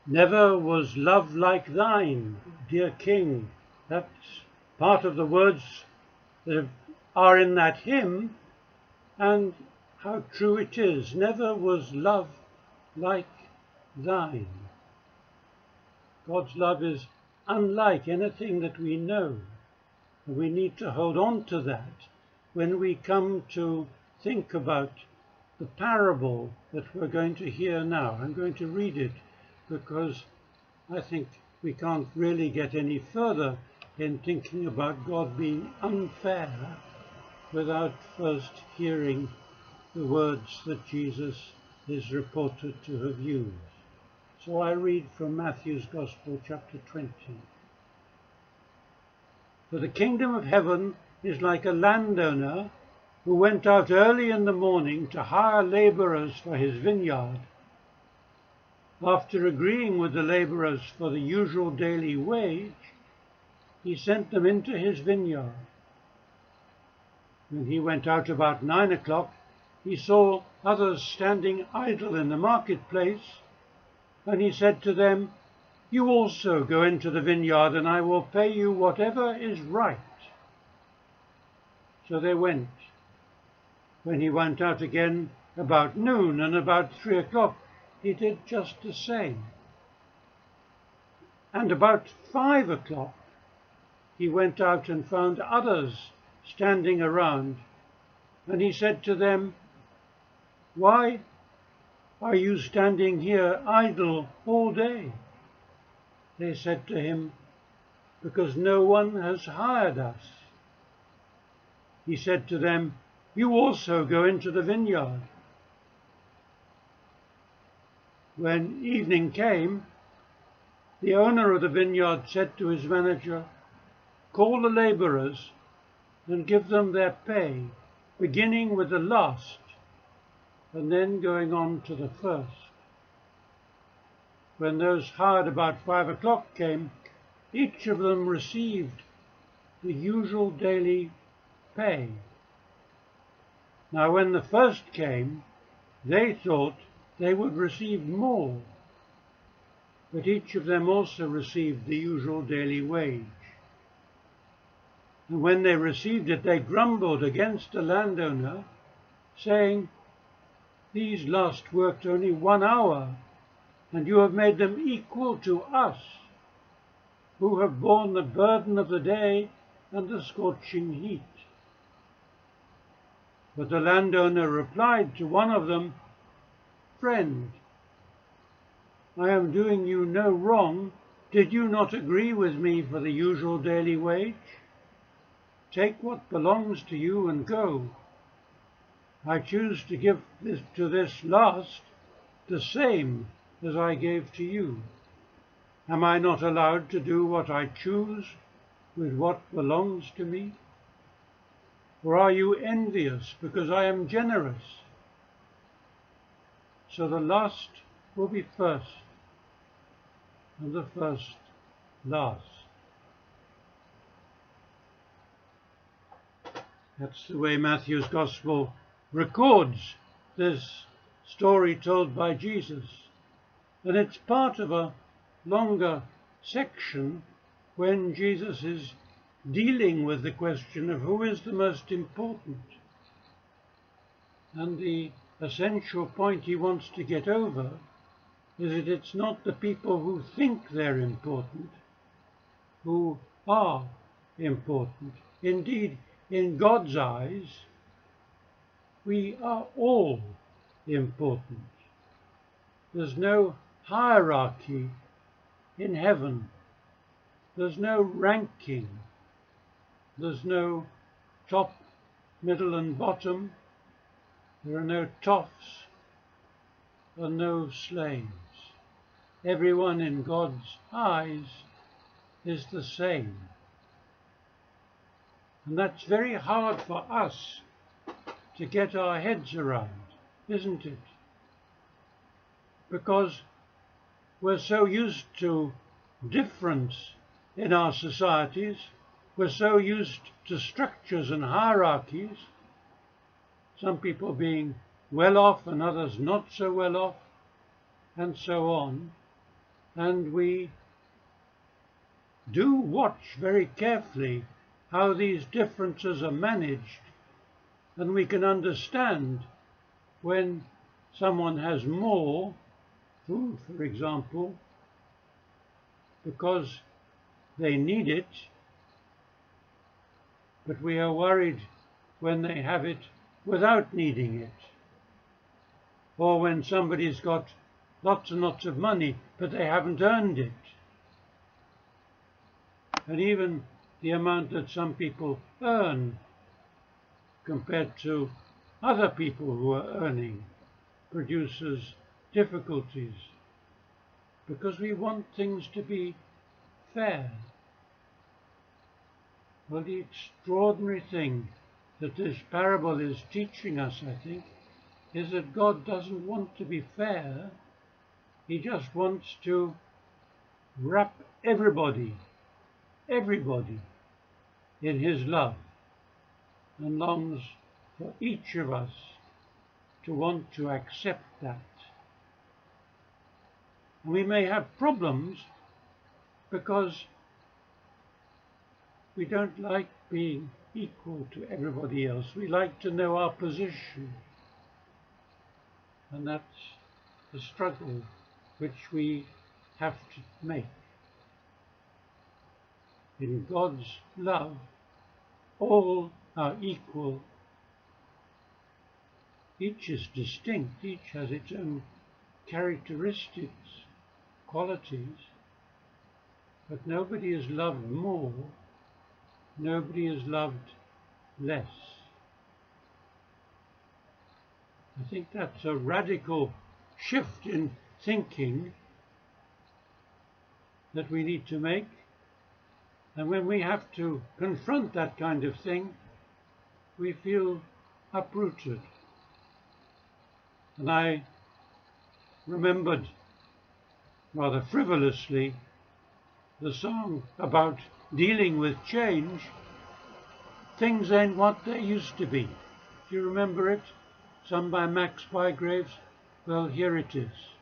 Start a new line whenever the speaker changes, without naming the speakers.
Never was love like thine, dear King. That's part of the words that are in that hymn, and how true it is. Never was love like thine. God's love is unlike anything that we know. And we need to hold on to that when we come to think about the parable that we're going to hear now. I'm going to read it because I think we can't really get any further in thinking about God being unfair without first hearing the words that Jesus is reported to have used. So I read from Matthew's Gospel, chapter 20. For the kingdom of heaven is like a landowner who went out early in the morning to hire laborers for his vineyard. After agreeing with the laborers for the usual daily wage, he sent them into his vineyard. When he went out about 9 o'clock, he saw others standing idle in the marketplace, and he said to them, "You also go into the vineyard, and I will pay you whatever is right." So they went. When he went out again about noon and about 3 o'clock, he did just the same. And about 5 o'clock, he went out and found others standing around, and he said to them, "Why are you standing here idle all day?" They said to him, "Because no one has hired us." He said to them, "You also go into the vineyard." When evening came, the owner of the vineyard said to his manager, "Call the laborers and give them their pay, beginning with the last and then going on to the first." When those hired about 5 o'clock came, each of them received the usual daily pay. Now when the first came, they thought they would receive more, but each of them also received the usual daily wage. And when they received it, they grumbled against the landowner, saying, "These last worked only 1 hour, and you have made them equal to us, who have borne the burden of the day and the scorching heat." But the landowner replied to one of them, "Friend, I am doing you no wrong. Did you not agree with me for the usual daily wage? Take what belongs to you and go. I choose to give to this last the same as I gave to you. Am I not allowed to do what I choose with what belongs to me? Or are you envious because I am generous?" So the last will be first, and the first last. That's the way Matthew's Gospel records this story told by Jesus. And it's part of a longer section when Jesus is dealing with the question of who is the most important. And the essential point he wants to get over is that it's not the people who think they're important who are important. Indeed, in God's eyes, we are all important. There's no hierarchy in heaven. There's no ranking. There's no top, middle and bottom. There are no toffs and no slaves. Everyone in God's eyes is the same. And that's very hard for us to get our heads around, isn't it? Because we're so used to difference in our societies, we're so used to structures and hierarchies, some people being well off and others not so well off, and so on, And we do watch very carefully how these differences are managed, and we can understand when someone has more food, for example, because they need it, but we are worried when they have it without needing it, or when somebody's got lots and lots of money but they haven't earned it. And even the amount that some people earn compared to other people who are earning produces difficulties, because we want things to be fair. Well, the extraordinary thing that this parable is teaching us, I think, is that God doesn't want to be fair. He just wants to wrap everybody in his love, and longs for each of us to want to accept that. And we may have problems because we don't like being equal to everybody else. We like to know our position. And that's the struggle which we have to make. In God's love, all are equal. Each is distinct. Each has its own characteristics, qualities. But nobody is loved more. Nobody is loved less. I think that's a radical shift in thinking that we need to make. And when we have to confront that kind of thing, we feel uprooted. And I remembered rather frivolously the song about dealing with change. Things ain't what they used to be. Do you remember it? Sung by Max Bygraves? Well, here it is.